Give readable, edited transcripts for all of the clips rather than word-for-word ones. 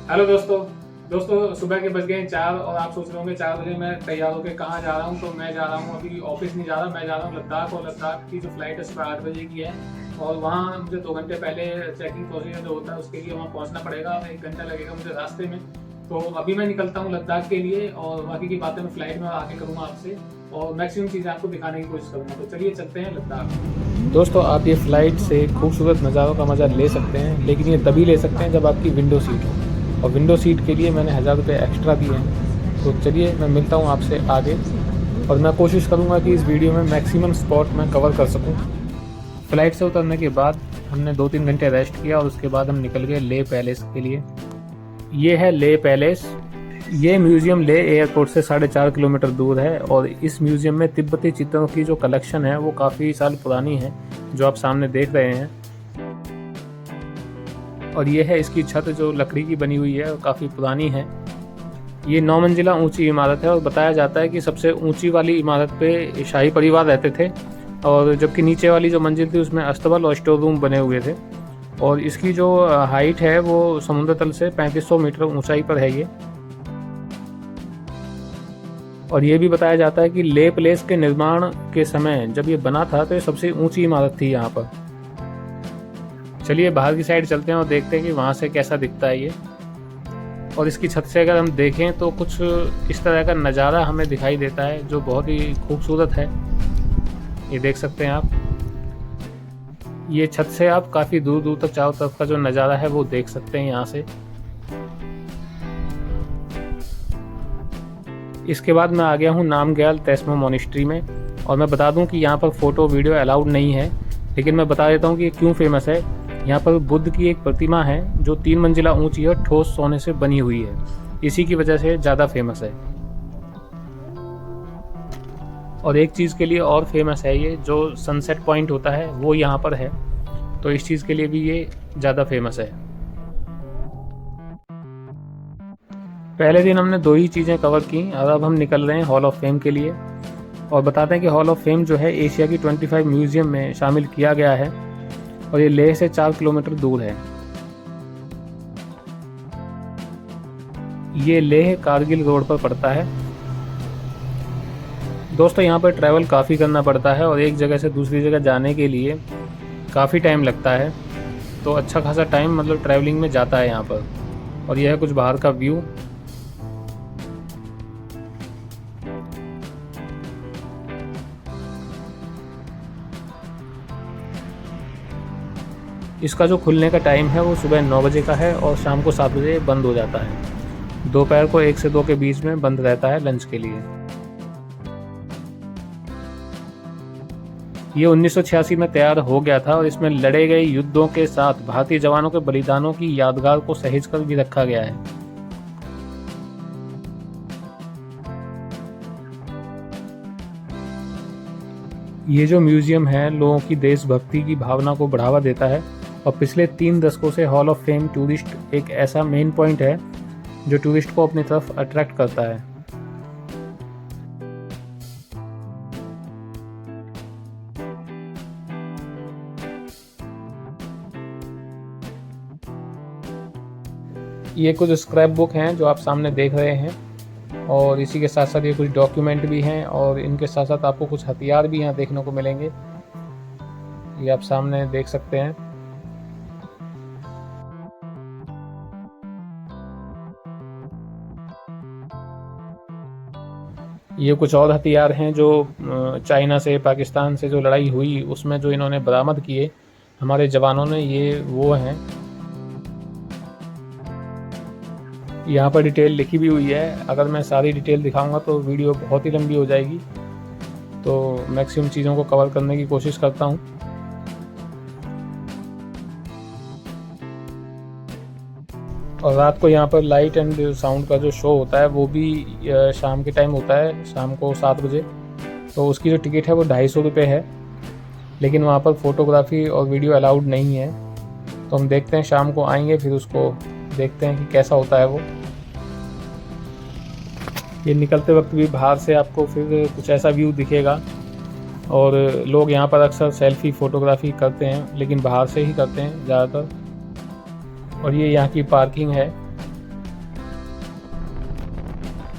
Hello दोस्तों सुबह के बज गए 4 और आप सोच रहे होंगे 4 बजे मैं तैयार होकर कहाँ जा रहा हूँ। तो मैं जा रहा हूँ अभी ऑफिस नहीं जा रहा, मैं जा रहा हूँ लद्दाख। और लद्दाख की जो फ्लाइट है सुबह 8 बजे की है। और वहाँ मुझे 2 घंटे पहले चेकिंग प्रोसीजर जो होता है उसके लिए वहाँ पहुँचना पड़ेगा। 1 घंटा लगेगा मुझे रास्ते में। तो अभी मैं निकलता हूँ लद्दाख के लिए और बाकी की बातें मैं फ्लाइट में आके करूँगा आपसे और मैक्सिमम चीज़ें आपको दिखाने की कोशिश करूँगा। तो चलिए चलते हैं लद्दाख। दोस्तों आप ये फ़्लाइट से खूबसूरत नज़ारों का मज़ा ले सकते हैं, लेकिन ये तभी ले सकते हैं जब आपकी विंडो सीट हो। और विंडो सीट के लिए मैंने 1000 रुपये एक्स्ट्रा दिए हैं। तो चलिए मैं मिलता हूँ आपसे आगे और मैं कोशिश करूँगा कि इस वीडियो में मैक्सिमम स्पॉट मैं कवर कर सकूँ। फ़्लाइट से उतरने के बाद हमने 2-3 घंटे रेस्ट किया और उसके बाद हम निकल गए ले पैलेस के लिए। ये है ले पैलेस। ये म्यूज़ियम ले एयरपोर्ट से 4.5 किलोमीटर दूर है और इस म्यूज़ियम में तिब्बती चित्रों की जो कलेक्शन है वो काफ़ी साल पुरानी है, जो आप सामने देख रहे हैं। और ये है इसकी छत जो लकड़ी की बनी हुई है और काफ़ी पुरानी है। ये 9 मंजिला ऊंची इमारत है और बताया जाता है कि सबसे ऊंची वाली इमारत पे शाही परिवार रहते थे और जबकि नीचे वाली जो मंजिल थी उसमें अस्तबल और स्टोर रूम बने हुए थे। और इसकी जो हाइट है वो समुद्र तल से 3500 मीटर ऊंचाई पर है ये। और ये भी बताया जाता है कि ले पैलेस के निर्माण के समय जब ये बना था तो ये सबसे ऊंची इमारत थी यहाँ पर। चलिए बाहर की साइड चलते हैं और देखते हैं कि वहाँ से कैसा दिखता है ये। और इसकी छत से अगर हम देखें तो कुछ इस तरह का नज़ारा हमें दिखाई देता है जो बहुत ही खूबसूरत है। ये देख सकते हैं आप। ये छत से आप काफ़ी दूर दूर तक चारों तरफ का जो नज़ारा है वो देख सकते हैं यहाँ से। इसके बाद मैं आ गया हूँ नामग्याल तेस्मा मोनेस्ट्री में। और मैं बता दूँ कि यहाँ पर फ़ोटो वीडियो अलाउड नहीं है, लेकिन मैं बता देता हूँ कि ये क्यों फेमस है। यहाँ पर बुद्ध की एक प्रतिमा है जो 3 मंजिला ऊंची और ठोस सोने से बनी हुई है, इसी की वजह से ज़्यादा फेमस है। और एक चीज़ के लिए और फेमस है, ये जो सनसेट पॉइंट होता है वो यहाँ पर है, तो इस चीज़ के लिए भी ये ज़्यादा फेमस है। पहले दिन हमने 2 ही चीज़ें कवर की और अब हम निकल रहे हैं हॉल ऑफ फेम के लिए। और बताते हैं कि हॉल ऑफ फेम जो है एशिया की 25 म्यूजियम में शामिल किया गया है और ये लेह से 4 किलोमीटर दूर है। ये लेह कारगिल रोड पर पड़ता है। दोस्तों यहाँ पर ट्रैवल काफ़ी करना पड़ता है और एक जगह से दूसरी जगह जाने के लिए काफ़ी टाइम लगता है, तो अच्छा खासा टाइम मतलब ट्रैवलिंग में जाता है यहाँ पर। और यह है कुछ बाहर का व्यू। इसका जो खुलने का टाइम है वो सुबह 9 बजे का है और शाम को 7 बजे बंद हो जाता है। दोपहर को 1 से 2 के बीच में बंद रहता है लंच के लिए। ये 1986 में तैयार हो गया था और इसमें लड़े गए युद्धों के साथ भारतीय जवानों के बलिदानों की यादगार को सहेज कर भी रखा गया है। ये जो म्यूजियम है लोगों की देशभक्ति की भावना को बढ़ावा देता है और पिछले 3 दशकों से हॉल ऑफ फेम टूरिस्ट एक ऐसा मेन पॉइंट है जो टूरिस्ट को अपनी तरफ अट्रैक्ट करता है। ये कुछ स्क्रैप बुक हैं जो आप सामने देख रहे हैं और इसी के साथ साथ ये कुछ डॉक्यूमेंट भी हैं और इनके साथ साथ आपको कुछ हथियार भी यहाँ देखने को मिलेंगे। ये आप सामने देख सकते हैं। ये कुछ और हथियार हैं जो चाइना से पाकिस्तान से जो लड़ाई हुई उसमें जो इन्होंने बरामद किए हमारे जवानों ने, ये वो हैं। यहाँ पर डिटेल लिखी भी हुई है। अगर मैं सारी डिटेल दिखाऊंगा तो वीडियो बहुत ही लंबी हो जाएगी, तो मैक्सिमम चीज़ों को कवर करने की कोशिश करता हूँ। और रात को यहाँ पर लाइट एंड साउंड का जो शो होता है वो भी शाम के टाइम होता है, शाम को 7 बजे। तो उसकी जो टिकट है वो 250 रुपये है, लेकिन वहाँ पर फ़ोटोग्राफी और वीडियो अलाउड नहीं है। तो हम देखते हैं, शाम को आएंगे फिर उसको देखते हैं कि कैसा होता है वो। ये निकलते वक्त भी बाहर से आपको फिर कुछ ऐसा व्यू दिखेगा और लोग यहाँ पर अक्सर सेल्फी फ़ोटोग्राफी करते हैं, लेकिन बाहर से ही करते हैं ज़्यादातर। और ये यहाँ की पार्किंग है।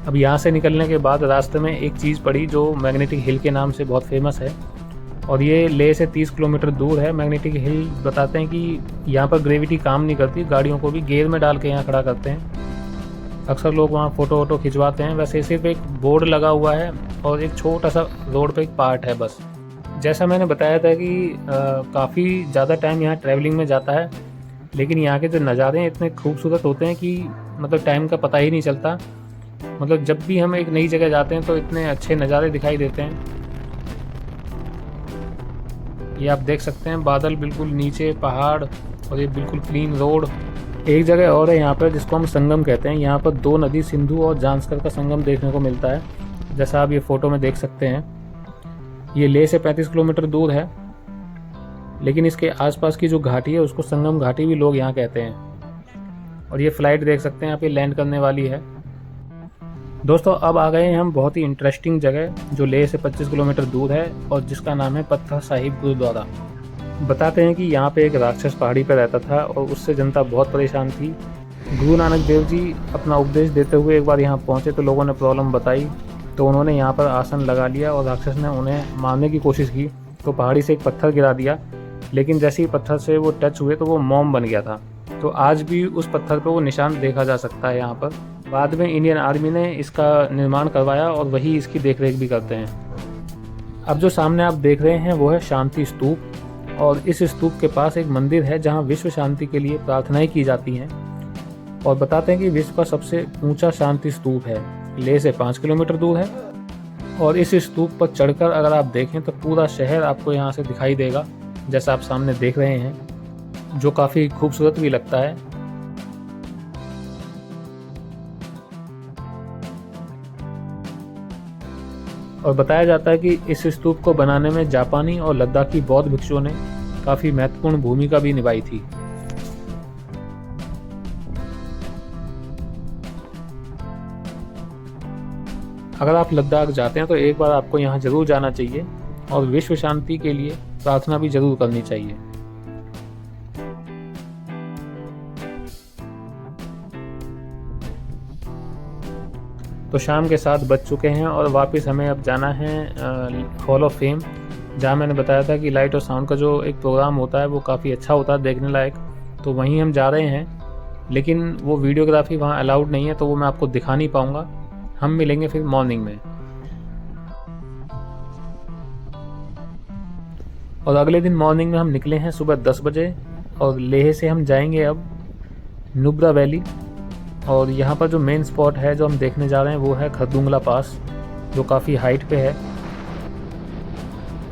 अब यहाँ से निकलने के बाद रास्ते में एक चीज़ पड़ी जो मैग्नेटिक हिल के नाम से बहुत फेमस है, और ये लेह से 30 किलोमीटर दूर है। मैग्नेटिक हिल बताते हैं कि यहाँ पर ग्रेविटी काम नहीं करती, गाड़ियों को भी गियर में डाल के यहाँ खड़ा करते हैं। अक्सर लोग वहाँ फ़ोटो वोटो खिंचवाते हैं। वैसे सिर्फ एक बोर्ड लगा हुआ है और एक छोटा सा रोड पे एक पार्ट है बस। जैसा मैंने बताया था कि काफ़ी ज़्यादा टाइम यहाँ ट्रैवलिंग में जाता है, लेकिन यहाँ के जो नज़ारे हैं इतने खूबसूरत होते हैं कि मतलब टाइम का पता ही नहीं चलता। मतलब जब भी हम एक नई जगह जाते हैं तो इतने अच्छे नज़ारे दिखाई देते हैं। ये आप देख सकते हैं, बादल बिल्कुल नीचे, पहाड़, और ये बिल्कुल क्लीन रोड। एक जगह और है यहाँ पर जिसको हम संगम कहते हैं। यहाँ पर दो नदी सिंधु और जांस्कर का संगम देखने को मिलता है, जैसा आप ये फ़ोटो में देख सकते हैं। ये लेह से 35 किलोमीटर दूर है, लेकिन इसके आसपास की जो घाटी है उसको संगम घाटी भी लोग यहाँ कहते हैं। और ये फ्लाइट देख सकते हैं यहाँ पे लैंड करने वाली है। दोस्तों अब आ गए हैं हम बहुत ही इंटरेस्टिंग जगह जो लेह से 25 किलोमीटर दूर है और जिसका नाम है पत्थर साहिब गुरुद्वारा। बताते हैं कि यहाँ पे एक राक्षस पहाड़ी पर रहता था और उससे जनता बहुत परेशान थी। गुरु नानक देव जी अपना उपदेश देते हुए एक बार यहाँ पहुँचे तो लोगों ने प्रॉब्लम बताई, तो उन्होंने यहाँ पर आसन लगा लिया और राक्षस ने उन्हें मारने की कोशिश की तो पहाड़ी से एक पत्थर गिरा दिया, लेकिन जैसे ही पत्थर से वो टच हुए तो वो मोम बन गया था। तो आज भी उस पत्थर पर वो निशान देखा जा सकता है यहाँ पर। बाद में इंडियन आर्मी ने इसका निर्माण करवाया और वही इसकी देखरेख भी करते हैं। अब जो सामने आप देख रहे हैं वो है शांति स्तूप, और इस स्तूप के पास एक मंदिर है जहाँ विश्व शांति के लिए प्रार्थनाएं की जाती हैं। और बताते हैं कि विश्व का सबसे ऊंचा शांति स्तूप है, लेह से 5 किलोमीटर दूर है। और इस स्तूप पर चढ़कर अगर आप देखें तो पूरा शहर आपको यहाँ से दिखाई देगा, जैसा आप सामने देख रहे हैं, जो काफ़ी खूबसूरत भी लगता है। और बताया जाता है कि इस स्तूप को बनाने में जापानी और लद्दाखी बौद्ध भिक्षुओं ने काफ़ी महत्वपूर्ण भूमिका भी निभाई थी। अगर आप लद्दाख जाते हैं तो एक बार आपको यहाँ जरूर जाना चाहिए और विश्व शांति के लिए प्रार्थना भी जरूर करनी चाहिए। तो शाम के 7 बज चुके हैं और वापस हमें अब जाना है हॉल ऑफ फेम, जहाँ मैंने बताया था कि लाइट और साउंड का जो एक प्रोग्राम होता है वो काफ़ी अच्छा होता है देखने लायक। तो वहीं हम जा रहे हैं, लेकिन वो वीडियोग्राफी वहाँ अलाउड नहीं है तो वो मैं आपको दिखा नहीं पाऊँगा। हम मिलेंगे फिर मॉर्निंग में। और अगले दिन मॉर्निंग में हम निकले हैं सुबह 10 बजे और लेह से हम जाएंगे अब नुब्रा वैली। और यहाँ पर जो मेन स्पॉट है जो हम देखने जा रहे हैं वो है खरदुंगला पास, जो काफ़ी हाइट पे है।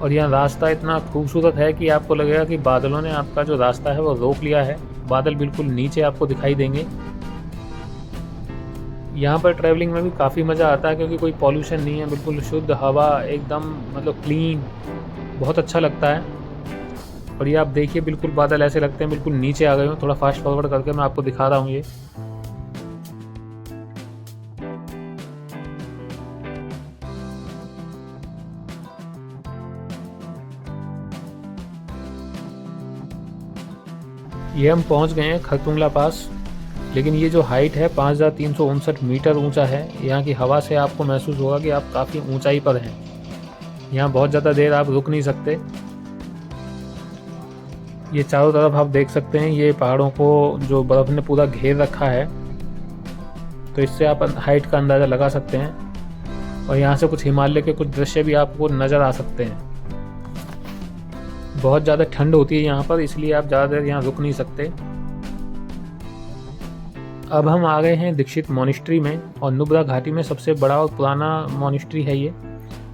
और यहाँ रास्ता इतना खूबसूरत है कि आपको लगेगा कि बादलों ने आपका जो रास्ता है वो रोक लिया है। बादल बिल्कुल नीचे आपको दिखाई देंगे। यहाँ पर ट्रैवलिंग में भी काफ़ी मज़ा आता है क्योंकि कोई पॉल्यूशन नहीं है, बिल्कुल शुद्ध हवा, एकदम मतलब क्लीन, बहुत अच्छा लगता है। और ये आप देखिए बिल्कुल बादल ऐसे लगते हैं बिल्कुल नीचे आ गए हो। थोड़ा फास्ट फॉरवर्ड करके मैं आपको दिखा रहा हूँ। ये हम पहुंच गए हैं खरदुंगला पास, लेकिन ये जो हाइट है 5359 मीटर ऊंचा है। यहाँ की हवा से आपको महसूस होगा कि आप काफ़ी ऊंचाई पर हैं। यहाँ बहुत ज़्यादा देर आप रुक नहीं सकते। ये चारों तरफ आप देख सकते हैं, ये पहाड़ों को जो बर्फ़ ने पूरा घेर रखा है, तो इससे आप हाइट का अंदाज़ा लगा सकते हैं। और यहाँ से कुछ हिमालय के कुछ दृश्य भी आपको नज़र आ सकते हैं। बहुत ज़्यादा ठंड होती है यहाँ पर, इसलिए आप ज़्यादा देर यहाँ रुक नहीं सकते। अब हम आ गए हैं दीक्षित मॉनिस्ट्री में, और नुब्रा घाटी में सबसे बड़ा और पुराना मॉनिस्ट्री है ये।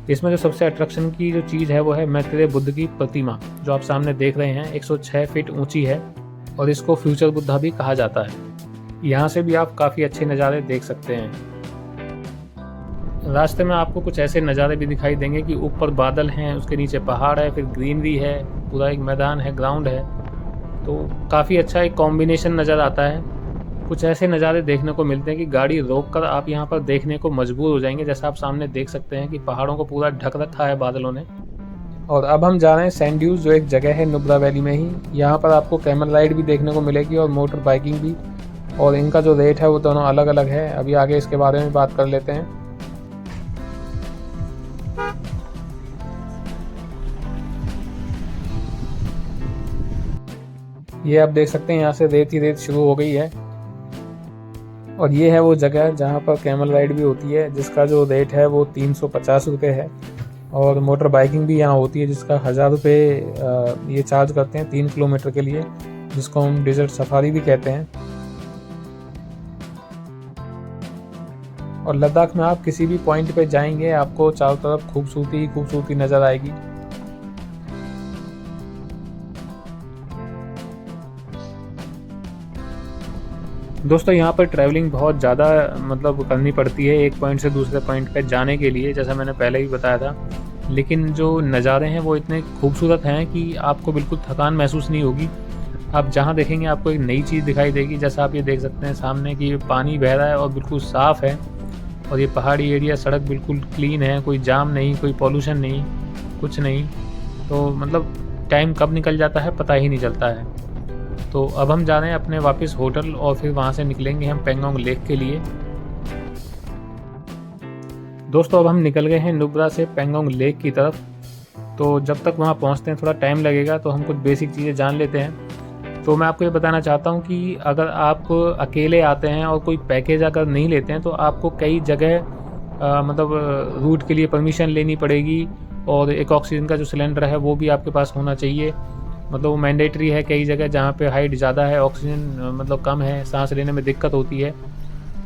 इसमें जो सबसे अट्रैक्शन की जो चीज़ है वो है मैत्रेय बुद्ध की प्रतिमा, जो आप सामने देख रहे हैं। 106 फीट ऊंची है और इसको फ्यूचर बुद्धा भी कहा जाता है। यहाँ से भी आप काफ़ी अच्छे नज़ारे देख सकते हैं। रास्ते में आपको कुछ ऐसे नज़ारे भी दिखाई देंगे कि ऊपर बादल हैं, उसके नीचे पहाड़ है, फिर ग्रीनरी है, पूरा एक मैदान है, ग्राउंड है। तो काफ़ी अच्छा एक कॉम्बिनेशन नज़र आता है। कुछ ऐसे नज़ारे देखने को मिलते हैं कि गाड़ी रोककर आप यहाँ पर देखने को मजबूर हो जाएंगे। जैसा आप सामने देख सकते हैं कि पहाड़ों को पूरा ढक रखा है बादलों ने। और अब हम जा रहे हैं सैंड ड्यूज, जो एक जगह है नुब्रा वैली में ही। यहाँ पर आपको कैमल राइड भी देखने को मिलेगी और मोटर बाइकिंग भी। और इनका जो रेट है वो दोनों अलग अलग है। अभी आगे इसके बारे में बात कर लेते हैं। ये आप देख सकते हैं यहाँ से रेत ही रेत शुरू हो गई है। और ये है वो जगह जहाँ पर कैमल राइड भी होती है, जिसका जो रेट है वो 350 रुपये है। और मोटर बाइकिंग भी यहाँ होती है, जिसका 1000 रुपये ये चार्ज करते हैं 3 किलोमीटर के लिए, जिसको हम डेजर्ट सफारी भी कहते हैं। और लद्दाख में आप किसी भी पॉइंट पे जाएंगे आपको चारों तरफ खूबसूरती ही खूबसूरती नज़र आएगी। दोस्तों यहाँ पर ट्रैवलिंग बहुत ज़्यादा मतलब करनी पड़ती है एक पॉइंट से दूसरे पॉइंट पे जाने के लिए, जैसा मैंने पहले ही बताया था। लेकिन जो नज़ारे हैं वो इतने खूबसूरत हैं कि आपको बिल्कुल थकान महसूस नहीं होगी। आप जहाँ देखेंगे आपको एक नई चीज़ दिखाई देगी। जैसा आप ये देख सकते हैं सामने कि पानी बह रहा है और बिल्कुल साफ़ है। और ये पहाड़ी एरिया, सड़क बिल्कुल क्लीन है, कोई जाम नहीं, कोई पॉल्यूशन नहीं, कुछ नहीं। तो मतलब टाइम कब निकल जाता है पता ही नहीं चलता है। तो अब हम जा रहे हैं अपने वापस होटल और फिर वहाँ से निकलेंगे हम पेंगोंग लेक के लिए। दोस्तों अब हम निकल गए हैं नुब्रा से पेंगोंग लेक की तरफ। तो जब तक वहाँ पहुँचते हैं थोड़ा टाइम लगेगा, तो हम कुछ बेसिक चीज़ें जान लेते हैं। तो मैं आपको ये बताना चाहता हूँ कि अगर आप अकेले आते हैं और कोई पैकेज अगर नहीं लेते हैं तो आपको कई जगह मतलब रूट के लिए परमिशन लेनी पड़ेगी। और एक ऑक्सीजन का जो सिलेंडर है वो भी आपके पास होना चाहिए, मतलब वो मैंडेटरी है। कई जगह जहाँ पे हाइट ज़्यादा है, ऑक्सीजन मतलब कम है, सांस लेने में दिक्कत होती है।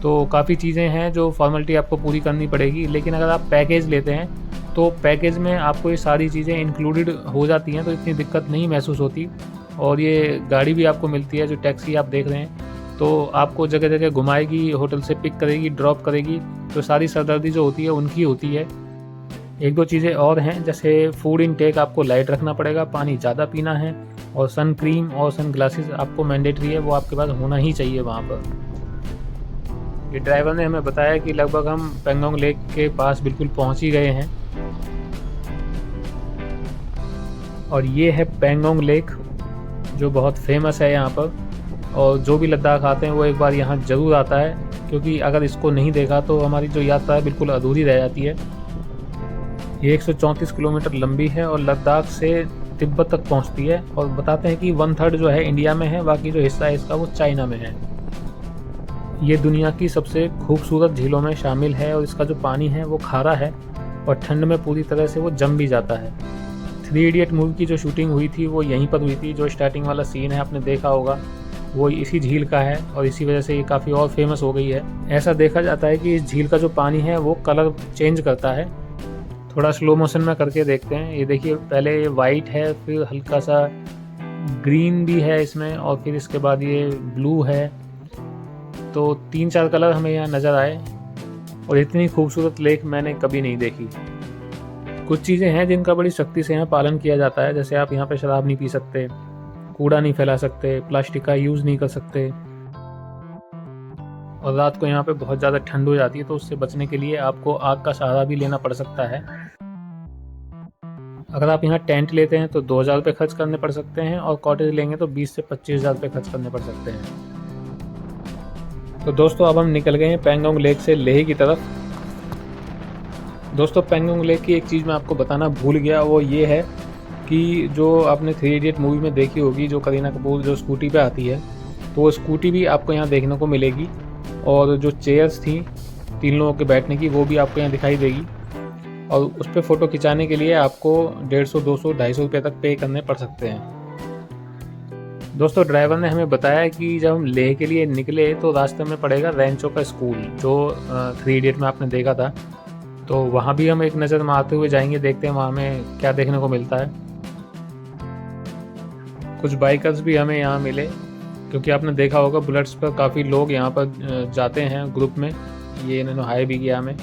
तो काफ़ी चीज़ें हैं जो फॉर्मेलिटी आपको पूरी करनी पड़ेगी। लेकिन अगर आप पैकेज लेते हैं तो पैकेज में आपको ये सारी चीज़ें इंक्लूडेड हो जाती हैं, तो इतनी दिक्कत नहीं महसूस होती। और ये गाड़ी भी आपको मिलती है, जो टैक्सी आप देख रहे हैं, तो आपको जगह जगह घुमाएगी, होटल से पिक करेगी, ड्रॉप करेगी। तो सारी सरदर्दी जो होती है उनकी होती है। एक दो चीज़ें और हैं, जैसे फूड इनटेक आपको लाइट रखना पड़ेगा, पानी ज़्यादा पीना है, और सन क्रीम और सन ग्लासेस आपको मैंडेटरी है, वो आपके पास होना ही चाहिए वहाँ पर। ये ड्राइवर ने हमें बताया कि लगभग हम पेंगोंग लेक के पास बिल्कुल पहुँच ही गए हैं। और ये है पेंगोंग लेक, जो बहुत फेमस है यहाँ पर। और जो भी लद्दाख आते हैं वो एक बार यहाँ ज़रूर आता है, क्योंकि अगर इसको नहीं देखा तो हमारी जो यात्रा है बिल्कुल अधूरी रह जाती है। ये 134 किलोमीटर लंबी है और लद्दाख से तिब्बत तक पहुंचती है। और बताते हैं कि 1/3 जो है इंडिया में है, बाकी जो हिस्सा है इसका वो चाइना में है। ये दुनिया की सबसे खूबसूरत झीलों में शामिल है और इसका जो पानी है वो खारा है और ठंड में पूरी तरह से वो जम भी जाता है। 3 इडियट मूवी की जो शूटिंग हुई थी वो यहीं पर हुई थी। जो स्टार्टिंग वाला सीन है आपने देखा होगा, वो इसी झील का है और इसी वजह से ये काफ़ी और फेमस हो गई है। ऐसा देखा जाता है कि इस झील का जो पानी है वो कलर चेंज करता है। थोड़ा स्लो मोशन में करके देखते हैं। ये देखिए, पहले ये वाइट है, फिर हल्का सा ग्रीन भी है इसमें, और फिर इसके बाद ये ब्लू है। तो 3-4 कलर हमें यहाँ नज़र आए। और इतनी खूबसूरत लेक मैंने कभी नहीं देखी। कुछ चीज़ें हैं जिनका बड़ी सख्ती से यहाँ पालन किया जाता है, जैसे आप यहाँ पे शराब नहीं पी सकते, कूड़ा नहीं फैला सकते, प्लास्टिक का यूज़ नहीं कर सकते। और रात को यहाँ पे बहुत ज़्यादा ठंड हो जाती है, तो उससे बचने के लिए आपको आग का सहारा भी लेना पड़ सकता है। अगर आप यहाँ टेंट लेते हैं तो 2000 रुपये खर्च करने पड़ सकते हैं, और कॉटेज लेंगे तो 20 से 25,000 रुपये खर्च करने पड़ सकते हैं। तो दोस्तों अब हम निकल गए हैं पेंगोंग लेक से लेह की तरफ। दोस्तों पेंगोंग लेक की एक चीज़ मैं आपको बताना भूल गया, वो ये है कि जो आपने 3 इडियट मूवी में देखी होगी, जो करीना कपूर जो स्कूटी पे आती है, तो वो स्कूटी भी आपको यहाँ देखने को मिलेगी। और जो चेयर्स थी 3 लोगों के बैठने की, वो भी आपको यहाँ दिखाई देगी। और उस पर फ़ोटो खिंचाने के लिए आपको 150, 200, 250 रुपये तक पे करने पड़ सकते हैं। दोस्तों ड्राइवर ने हमें बताया कि जब हम लेह के लिए निकले तो रास्ते में पड़ेगा रैंचो का स्कूल, जो 3 इडियट में आपने देखा था। तो वहाँ भी हम एक नज़र मारते हुए जाएंगे, देखते हैं वहाँ में क्या देखने को मिलता है। कुछ बाइकर्स भी हमें यहाँ मिले, क्योंकि आपने देखा होगा बुलेट्स पर काफ़ी लोग यहाँ पर जाते हैं ग्रुप में। ये इन्होंने हाई भी किया हमें।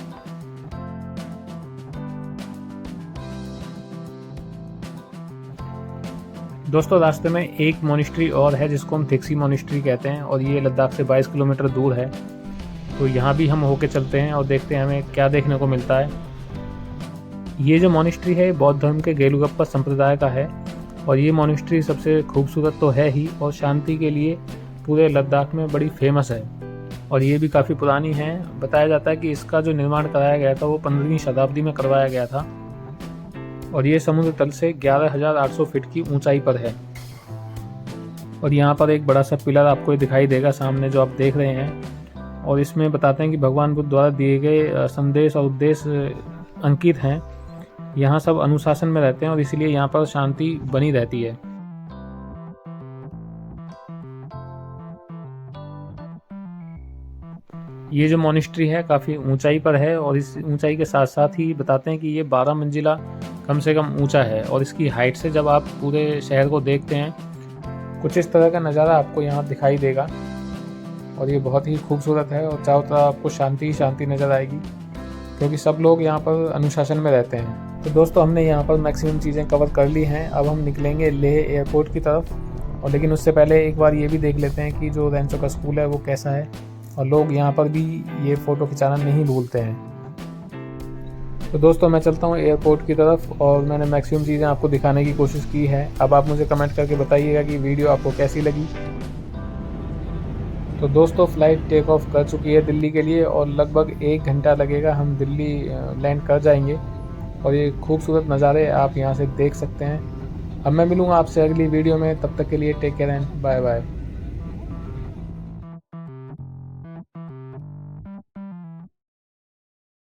दोस्तों रास्ते में एक मोनेस्ट्री और है जिसको हम थिक्सी मोनेस्ट्री कहते हैं, और ये लद्दाख से 22 किलोमीटर दूर है। तो यहाँ भी हम होके चलते हैं और देखते हैं हमें क्या देखने को मिलता है। ये जो मोनेस्ट्री है बौद्ध धर्म के गेलुगप्पा संप्रदाय का है, और ये मोनेस्ट्री सबसे खूबसूरत तो है ही, और शांति के लिए पूरे लद्दाख में बड़ी फेमस है और ये भी काफ़ी पुरानी है। बताया जाता है कि इसका जो निर्माण कराया गया था वो 15वीं शताब्दी में करवाया गया था और ये समुद्र तल से 11,800 फीट की ऊंचाई पर है। और यहाँ पर एक बड़ा सा पिलर आपको दिखाई देगा सामने जो आप देख रहे हैं, और इसमें बताते हैं कि भगवान बुद्ध द्वारा दिए गए संदेश और उद्देश्य अंकित हैं। यहाँ सब अनुशासन में रहते हैं और इसीलिए यहाँ पर शांति बनी रहती है। ये जो मॉनेस्ट्री है काफ़ी ऊंचाई पर है और इस ऊंचाई के साथ साथ ही बताते हैं कि ये 12 मंजिला कम से कम ऊंचा है और इसकी हाइट से जब आप पूरे शहर को देखते हैं कुछ इस तरह का नज़ारा आपको यहाँ दिखाई देगा और ये बहुत ही खूबसूरत है और चारों तरफ आपको शांति ही शांति नज़र आएगी क्योंकि सब लोग यहाँ पर अनुशासन में रहते हैं। तो दोस्तों हमने यहाँ पर मैक्सिमम चीज़ें कवर कर ली हैं। अब हम निकलेंगे लेह एयरपोर्ट की तरफ, और लेकिन उससे पहले एक बार ये भी देख लेते हैं कि जो रैंचो का स्कूल है वो कैसा है, और लोग यहाँ पर भी ये फ़ोटो खिंचाना नहीं भूलते हैं। तो दोस्तों मैं चलता हूँ एयरपोर्ट की तरफ और मैंने मैक्सिमम चीज़ें आपको दिखाने की कोशिश की है। अब आप मुझे कमेंट करके बताइएगा कि वीडियो आपको कैसी लगी। तो दोस्तों फ़्लाइट टेक ऑफ कर चुकी है दिल्ली के लिए और लगभग 1 घंटा लगेगा, हम दिल्ली लैंड कर जाएंगे और ये खूबसूरत नज़ारे आप यहाँ से देख सकते हैं। अब मैं मिलूँगा आपसे अगली वीडियो में, तब तक के लिए take care and bye bye.